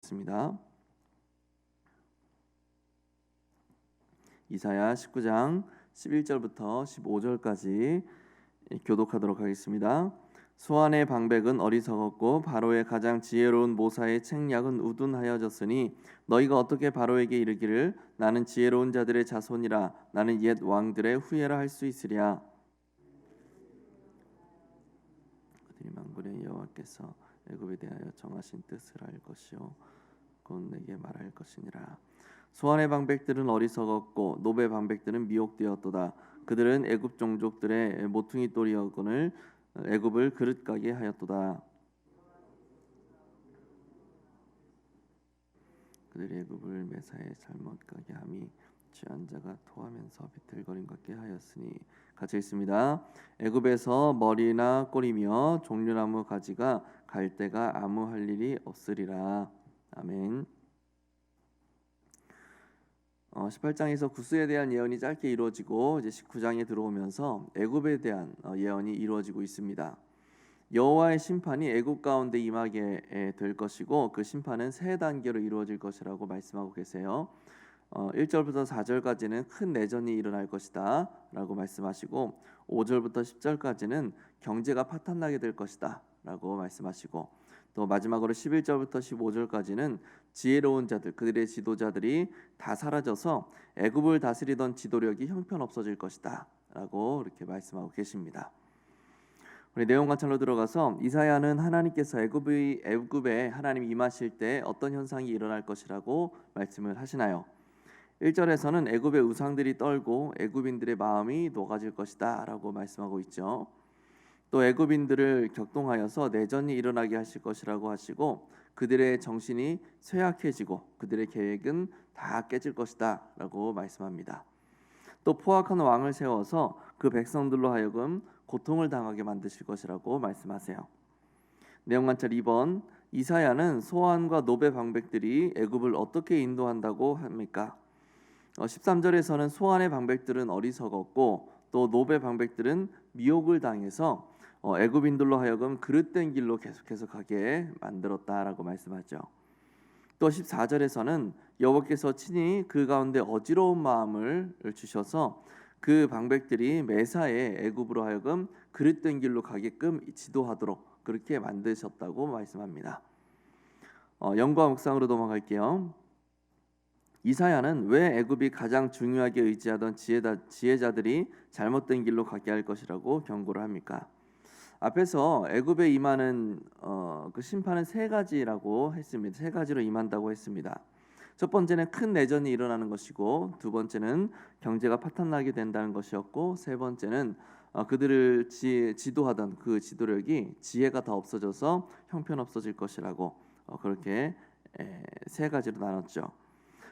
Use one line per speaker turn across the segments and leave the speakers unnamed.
있습니다. 이사야 19장 11절부터 15절까지 교독하도록 하겠습니다. 소환의 방백은 어리석었고 바로의 가장 지혜로운 모사의 책략은 우둔하여졌으니 너희가 어떻게 바로에게 이르기를 나는 지혜로운 자들의 자손이라 나는 옛 왕들의 후예라 할 수 있으랴. 그들이 만군의 여호와께서 애굽에 대하여 정하신 뜻을 알 것이요 곧 내게 말할 것이니라. 소환의 방백들은 어리석었고 노베 방백들은 미혹되었도다. 그들은 애굽 종족들의 모퉁이 돌이었거늘 애굽을 그릇 가게 하였도다. 그들이 애굽을 메사에 잘못 가게 함이 취한 자가 토하면서 비틀거림 같게 하였으니. 같이 있습니다. 애굽에서 머리나 꼬리며 종려나무 가지가 갈 데가 아무 할 일이 없으리라. 아멘. 18장에서 구스에 대한 예언이 짧게 이루어지고 이제 19장에 들어오면서 애굽에 대한 예언이 이루어지고 있습니다. 여호와의 심판이 애굽 가운데 임하게 될 것이고 그 심판은 세 단계로 이루어질 것이라고 말씀하고 계세요. 1절부터 4절까지는 큰 내전이 일어날 것이다 라고 말씀하시고 5절부터 10절까지는 경제가 파탄나게 될 것이다 라고 말씀하시고 또 마지막으로 11절부터 15절까지는 지혜로운 자들, 그들의 지도자들이 다 사라져서 애굽을 다스리던 지도력이 형편없어질 것이다 라고 이렇게 말씀하고 계십니다. 우리 내용 관찰로 들어가서 이사야는 하나님께서 애굽에 하나님 임하실 때 어떤 현상이 일어날 것이라고 말씀을 하시나요? 1절에서는 애굽의 우상들이 떨고 애굽인들의 마음이 녹아질 것이다 라고 말씀하고 있죠. 또 애굽인들을 격동하여서 내전이 일어나게 하실 것이라고 하시고 그들의 정신이 쇠약해지고 그들의 계획은 다 깨질 것이다 라고 말씀합니다. 또 포악한 왕을 세워서 그 백성들로 하여금 고통을 당하게 만드실 것이라고 말씀하세요. 내용 관찰 2번, 이사야는 소환과 노베 방백들이 애굽을 어떻게 인도한다고 합니까? 13절에서는 소환의 방백들은 어리석었고 또 노베 방백들은 미혹을 당해서 애굽인들로 하여금 그릇된 길로 계속해서 가게 만들었다라고 말씀하죠. 또 14절에서는 여호와께서 친히 그 가운데 어지러운 마음을 주셔서 그 방백들이 매사에 애굽으로 하여금 그릇된 길로 가게끔 지도하도록 그렇게 만드셨다고 말씀합니다. 영과 묵상으로 넘어갈게요. 이사야는 왜 애굽이 가장 중요하게 의지하던 지혜자들이 잘못된 길로 가게 할 것이라고 경고를 합니까? 앞에서 애굽에 임하는 그 심판은 세 가지라고 했습니다. 세 가지로 임한다고 했습니다. 첫 번째는 큰 내전이 일어나는 것이고 두 번째는 경제가 파탄나게 된다는 것이었고 세 번째는 그들을 지도하던 그 지도력이 지혜가 더 없어져서 형편없어질 것이라고 그렇게 세 가지로 나눴죠.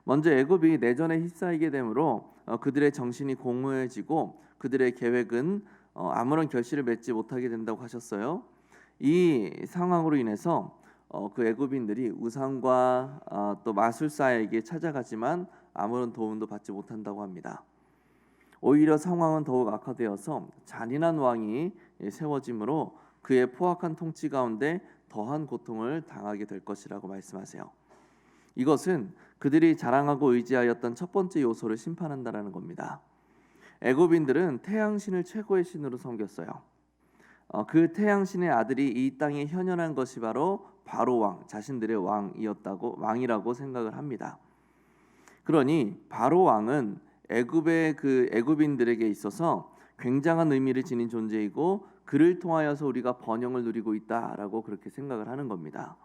먼저 애굽이 내전에 휩싸이게 되므로 그들의 정신이 공허해지고 그들의 계획은 아무런 결실을 맺지 못하게 된다고 하셨어요. 이 상황으로 인해서 그 애굽인들이 우상과 또 마술사에게 찾아가지만 아무런 도움도 받지 못한다고 합니다. 오히려 상황은 더욱 악화되어서 잔인한 왕이 세워지므로 그의 포악한 통치 가운데 더한 고통을 당하게 될 것이라고 말씀하세요. 이것은 그들이 자랑하고 의지하였던 첫 번째 요소를 심판한다라는 겁니다. 애굽인들은 태양신을 최고의 신으로 섬겼어요. 그 태양신의 아들이 이 땅에 현현한 것이 바로 바로 자신들의 왕이라고 생각을 합니다. 그러니 바로 왕은 애굽의 그 애굽인들에게 있어서 굉장한 의미를 지닌 존재이고 그를 통하여서 우리가 번영을 누리고 있다라고 그렇게 생각을 하는 겁니다.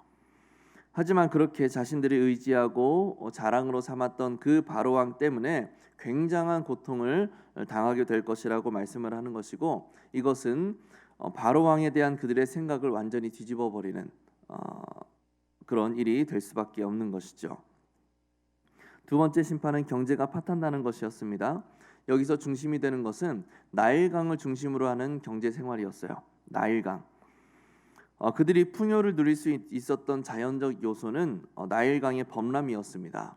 하지만 그렇게 자신들이 의지하고 자랑으로 삼았던 그 바로왕 때문에 굉장한 고통을 당하게 될 것이라고 말씀을 하는 것이고 이것은 바로왕에 대한 그들의 생각을 완전히 뒤집어 버리는 그런 일이 될 수밖에 없는 것이죠. 두 번째 심판은 경제가 파탄나는 것이었습니다. 여기서 중심이 되는 것은 나일강을 중심으로 하는 경제 생활이었어요. 나일강. 그들이 풍요를 누릴 수 있었던 자연적 요소는 나일강의 범람이었습니다.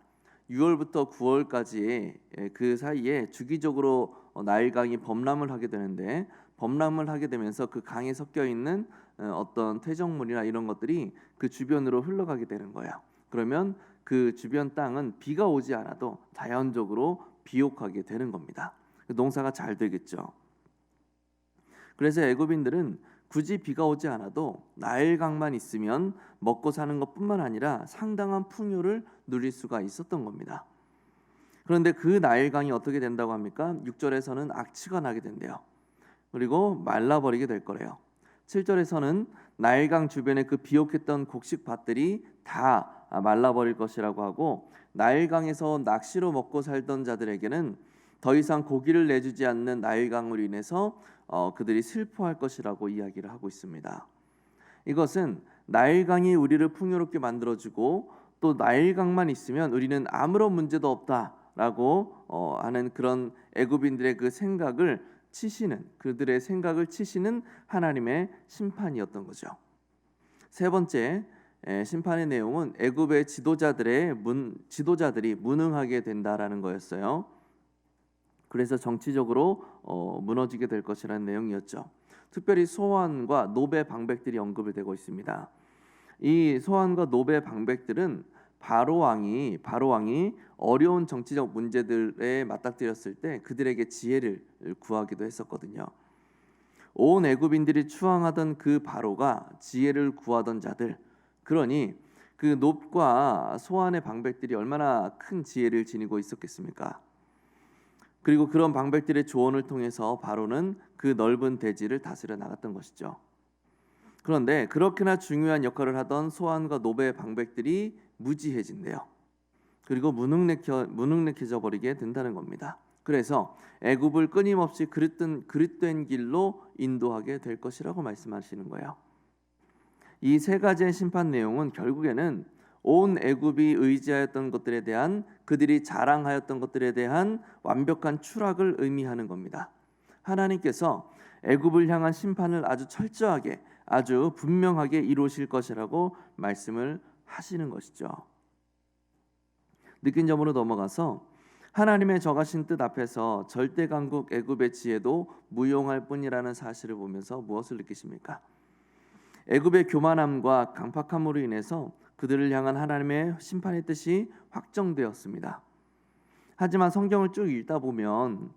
6월부터 9월까지 그 사이에 주기적으로 나일강이 범람을 하게 되는데 범람을 하게 되면서 그 강에 섞여 있는 어떤 퇴적물이나 이런 것들이 그 주변으로 흘러가게 되는 거예요. 그러면 그 주변 땅은 비가 오지 않아도 자연적으로 비옥하게 되는 겁니다. 농사가 잘 되겠죠. 그래서 애굽인들은 굳이 비가 오지 않아도 나일강만 있으면 먹고 사는 것뿐만 아니라 상당한 풍요를 누릴 수가 있었던 겁니다. 그런데 그 나일강이 어떻게 된다고 합니까? 6절에서는 악취가 나게 된대요. 그리고 말라버리게 될 거래요. 7절에서는 나일강 주변에 그 비옥했던 곡식밭들이 다 말라버릴 것이라고 하고, 나일강에서 낚시로 먹고 살던 자들에게는 더 이상 고기를 내주지 않는 나일강으로 인해서 그들이 슬퍼할 것이라고 이야기를 하고 있습니다. 이것은 나일강이 우리를 풍요롭게 만들어주고 또 나일강만 있으면 우리는 아무런 문제도 없다라고 하는 그런 애굽인들의 그 생각을 치시는, 그들의 생각을 치시는 하나님의 심판이었던 거죠. 세 번째 심판의 내용은 애굽의 지도자들이 무능하게 된다라는 거였어요. 그래서 정치적으로 무너지게 될 것이라는 내용이었죠. 특별히 소환과 노베 방백들이 언급이 되고 있습니다. 이 소환과 노베 방백들은 바로 왕이 어려운 정치적 문제들에 맞닥뜨렸을 때 그들에게 지혜를 구하기도 했었거든요. 온 애굽인들이 추앙하던 그 바로가 지혜를 구하던 자들, 그러니 그 놉과 소환의 방백들이 얼마나 큰 지혜를 지니고 있었겠습니까? 그리고 그런 방백들의 조언을 통해서 바로는 그 넓은 대지를 다스려 나갔던 것이죠. 그런데 그렇게나 중요한 역할을 하던 소환과 노베의 방백들이 무지해진대요. 그리고 무능력해져 버리게 된다는 겁니다. 그래서 애굽을 끊임없이 그릇된 길로 인도하게 될 것이라고 말씀하시는 거예요. 이 세 가지의 심판 내용은 결국에는 온 애굽이 의지하였던 것들에 대한, 그들이 자랑하였던 것들에 대한 완벽한 추락을 의미하는 겁니다. 하나님께서 애굽을 향한 심판을 아주 철저하게, 아주 분명하게 이루실 것이라고 말씀을 하시는 것이죠. 느낀 점으로 넘어가서 하나님의 정하신 뜻 앞에서 절대 강국 애굽의 지혜도 무용할 뿐이라는 사실을 보면서 무엇을 느끼십니까? 애굽의 교만함과 강팍함으로 인해서 그들을 향한 하나님의 심판의 뜻이 확정되었습니다. 하지만 성경을 쭉 읽다 보면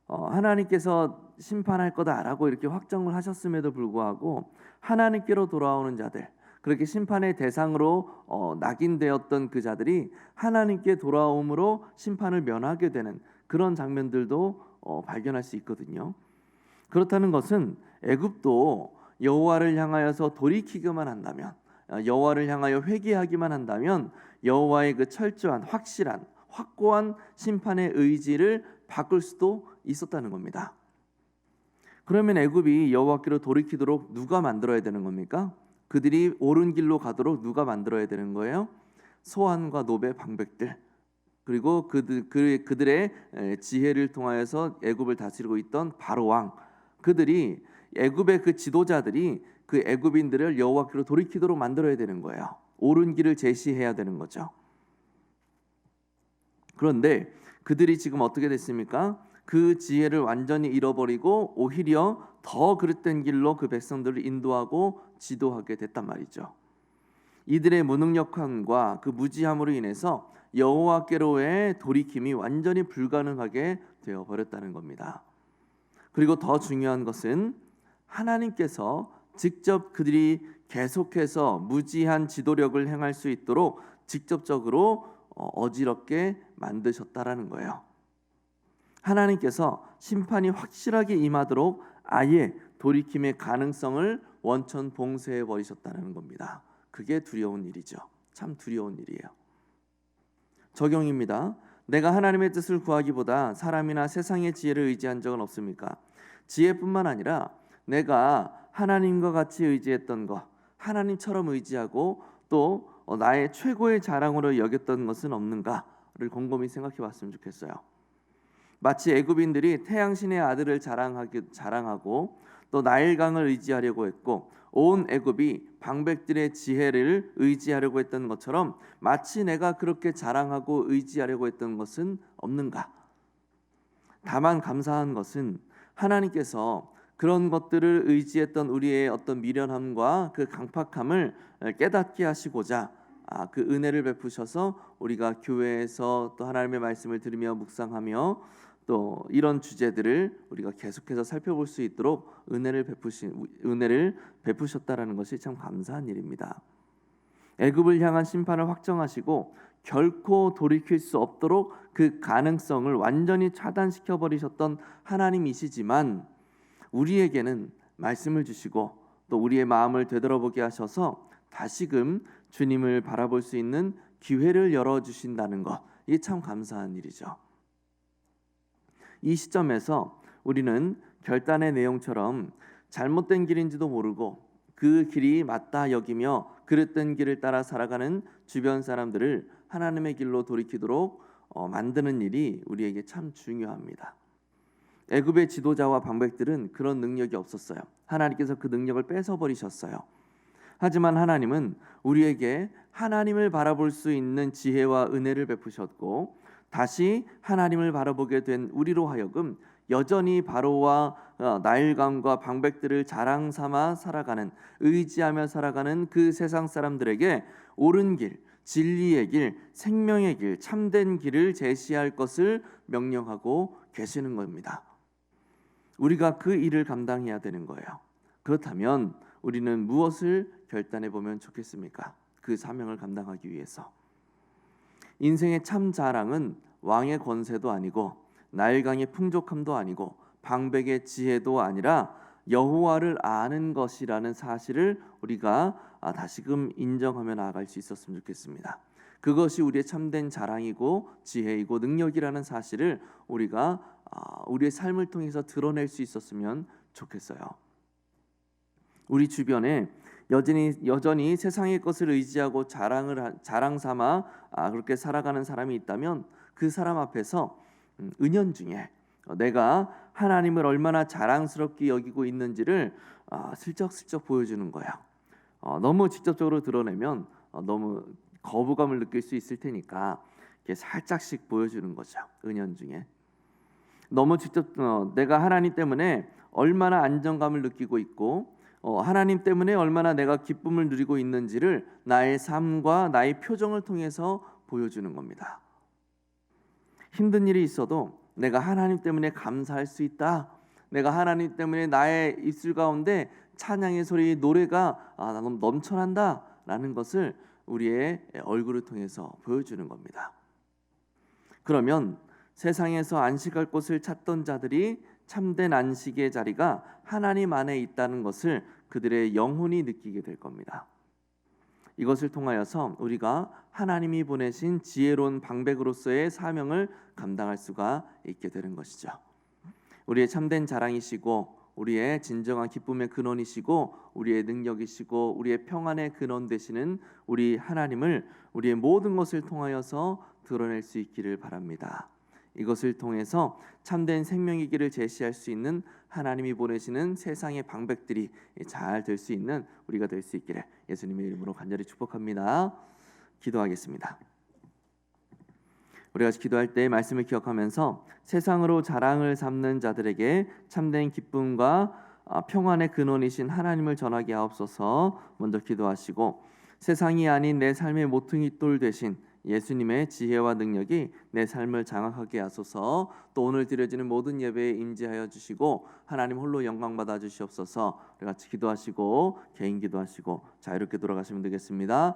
하나님께서 심판할 거다라고 이렇게 확정을 하셨음에도 불구하고 하나님께로 돌아오는 자들, 그렇게 심판의 대상으로 낙인되었던 그 자들이 하나님께 돌아옴으로 심판을 면하게 되는 그런 장면들도 발견할 수 있거든요. 그렇다는 것은 애굽도 여호와를 향하여서 돌이키기만 한다면, 여호와를 향하여 회개하기만 한다면 여호와의 그 철저한, 확실한, 확고한 심판의 의지를 바꿀 수도 있었다는 겁니다. 그러면 애굽이 여호와께로 돌이키도록 누가 만들어야 되는 겁니까? 그들이 옳은 길로 가도록 누가 만들어야 되는 거예요? 소환과 노베 방백들, 그리고 그들의 지혜를 통하여서 애굽을 다스리고 있던 바로 왕, 그들이 애굽의 그 지도자들이 그 애굽인들을 여호와께로 돌이키도록 만들어야 되는 거예요. 옳은 길을 제시해야 되는 거죠. 그런데 그들이 지금 어떻게 됐습니까? 그 지혜를 완전히 잃어버리고 오히려 더 그릇된 길로 그 백성들을 인도하고 지도하게 됐단 말이죠. 이들의 무능력함과 그 무지함으로 인해서 여호와께로의 돌이킴이 완전히 불가능하게 되어버렸다는 겁니다. 그리고 더 중요한 것은 하나님께서 직접 그들이 계속해서 무지한 지도력을 행할 수 있도록 직접적으로 어지럽게 만드셨다라는 거예요. 하나님께서 심판이 확실하게 임하도록 아예 돌이킴의 가능성을 원천 봉쇄해 버리셨다는 겁니다. 그게 두려운 일이죠. 참 두려운 일이에요. 적용입니다. 내가 하나님의 뜻을 구하기보다 사람이나 세상의 지혜를 의지한 적은 없습니까? 지혜뿐만 아니라 내가 하나님과 같이 의지했던 것, 하나님처럼 의지하고 또 나의 최고의 자랑으로 여겼던 것은 없는가를 곰곰이 생각해 봤으면 좋겠어요. 마치 애굽인들이 태양신의 아들을 자랑하고 또 나일강을 의지하려고 했고 온 애굽이 방백들의 지혜를 의지하려고 했던 것처럼 마치 내가 그렇게 자랑하고 의지하려고 했던 것은 없는가? 다만 감사한 것은 하나님께서 그런 것들을 의지했던 우리의 어떤 미련함과 그 강팍함을 깨닫게 하시고자 그 은혜를 베푸셔서 우리가 교회에서 또 하나님의 말씀을 들으며 묵상하며 또 이런 주제들을 우리가 계속해서 살펴볼 수 있도록 은혜를 베푸셨다라는 것이 참 감사한 일입니다. 애굽을 향한 심판을 확정하시고 결코 돌이킬 수 없도록 그 가능성을 완전히 차단시켜 버리셨던 하나님이시지만 우리에게는 말씀을 주시고 또 우리의 마음을 되돌아보게 하셔서 다시금 주님을 바라볼 수 있는 기회를 열어주신다는 것, 이게 참 감사한 일이죠. 이 시점에서 우리는 결단의 내용처럼 잘못된 길인지도 모르고 그 길이 맞다 여기며 그릇된 길을 따라 살아가는 주변 사람들을 하나님의 길로 돌이키도록 만드는 일이 우리에게 참 중요합니다. 애굽의 지도자와 방백들은 그런 능력이 없었어요. 하나님께서 그 능력을 뺏어버리셨어요. 하지만 하나님은 우리에게 하나님을 바라볼 수 있는 지혜와 은혜를 베푸셨고 다시 하나님을 바라보게 된 우리로 하여금 여전히 바로와 나일강과 방백들을 자랑 삼아 살아가는, 의지하며 살아가는 그 세상 사람들에게 옳은 길, 진리의 길, 생명의 길, 참된 길을 제시할 것을 명령하고 계시는 겁니다. 우리가 그 일을 감당해야 되는 거예요. 그렇다면 우리는 무엇을 결단해 보면 좋겠습니까? 그 사명을 감당하기 위해서. 인생의 참 자랑은 왕의 권세도 아니고 나일강의 풍족함도 아니고 방백의 지혜도 아니라 여호와를 아는 것이라는 사실을 우리가 다시금 인정하며 나아갈 수 있었으면 좋겠습니다. 그것이 우리의 참된 자랑이고 지혜이고 능력이라는 사실을 우리가 우리의 삶을 통해서 드러낼 수 있었으면 좋겠어요. 우리 주변에 여전히 세상의 것을 의지하고 자랑 삼아 그렇게 살아가는 사람이 있다면 그 사람 앞에서 은연중에 내가 하나님을 얼마나 자랑스럽게 여기고 있는지를 슬쩍슬쩍 보여주는 거야. 너무 직접적으로 드러내면 너무 거부감을 느낄 수 있을 테니까 이렇게 살짝씩 보여주는 거죠. 은연중에 너무 직접 내가 하나님 때문에 얼마나 안정감을 느끼고 있고 하나님 때문에 얼마나 내가 기쁨을 누리고 있는지를 나의 삶과 나의 표정을 통해서 보여주는 겁니다. 힘든 일이 있어도 내가 하나님 때문에 감사할 수 있다. 내가 하나님 때문에 나의 입술 가운데 찬양의 소리, 노래가 넘쳐난다 라는 것을 우리의 얼굴을 통해서 보여주는 겁니다. 그러면 세상에서 안식할 곳을 찾던 자들이 참된 안식의 자리가 하나님 안에 있다는 것을 그들의 영혼이 느끼게 될 겁니다. 이것을 통하여서 우리가 하나님이 보내신 지혜로운 방백으로서의 사명을 감당할 수가 있게 되는 것이죠. 우리의 참된 자랑이시고 우리의 진정한 기쁨의 근원이시고 우리의 능력이시고 우리의 평안의 근원 되시는 우리 하나님을 우리의 모든 것을 통하여서 드러낼 수 있기를 바랍니다. 이것을 통해서 참된 생명의 길을 제시할 수 있는 하나님이 보내시는 세상의 방백들이 잘 될 수 있는 우리가 될 수 있기를 예수님의 이름으로 간절히 축복합니다. 기도하겠습니다. 우리가 기도할 때 말씀을 기억하면서 세상으로 자랑을 삼는 자들에게 참된 기쁨과 평안의 근원이신 하나님을 전하게 하옵소서. 먼저 기도하시고 세상이 아닌 내 삶의 모퉁이 돌 되신 예수님의 지혜와 능력이 내 삶을 장악하게 하소서. 또 오늘 드려지는 모든 예배에 임재하여 주시고 하나님 홀로 영광 받아 주시옵소서. 우리 같이 기도하시고 개인 기도하시고 자유롭게 돌아가시면 되겠습니다.